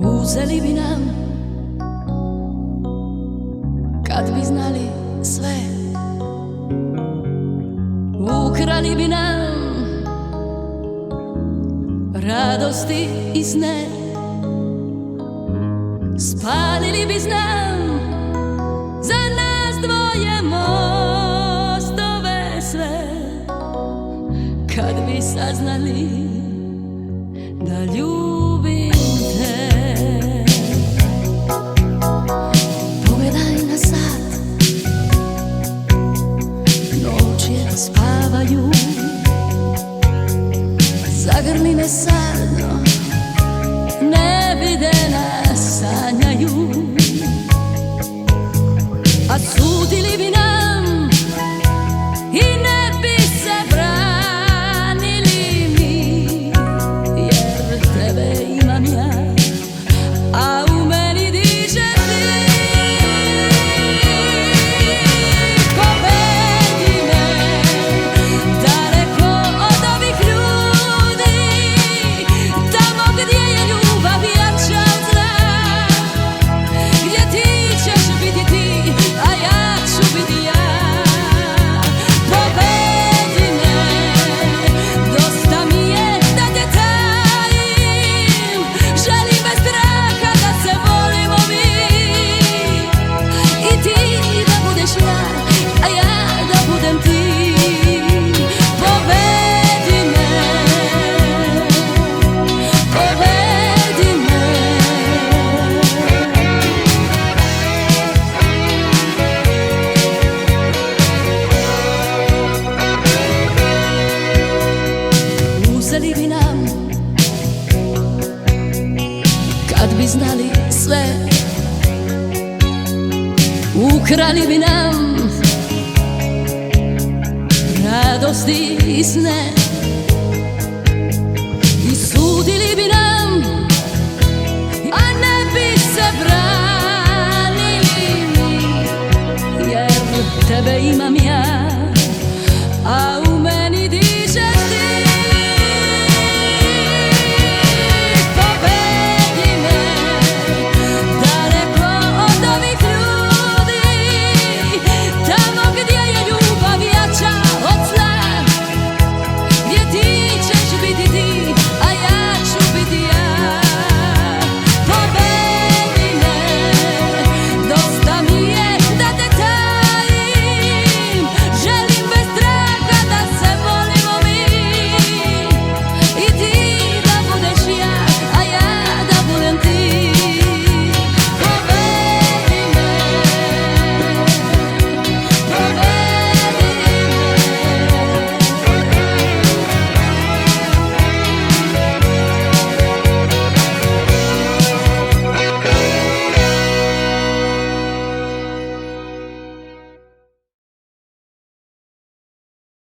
Uzeli bi nam, kad bi znali sve. Ukrali bi nam radosti i sne. Spalili bi znam za nas dvoje mostove sve. Kad bi saznali da ljubim te. Pogledaj na sat, noći spavaju. Zagrli me sadno, ne vide nas, sanjaju. A sudili bi nam i ne bi se branili mi, jer tebe imam ja, a u meni diže ti. Povedi me daleko od ovih ljudi, tamo gdje je ljubav jača od zla, gdje ti ćeš biti ti, a ja ću biti ja. Povedi me, dosta mi je da te tajim, želim bez straha da se volimo mi, i ti da budeš ja, a ja da budem ti. Povedi me, povedi me. Uzeli bi nam, kad bi znali sve. Ukrali bi nam radosti i sne. I sudili bi nam, a ne bi se branili mi, jer tebe imam ja, a u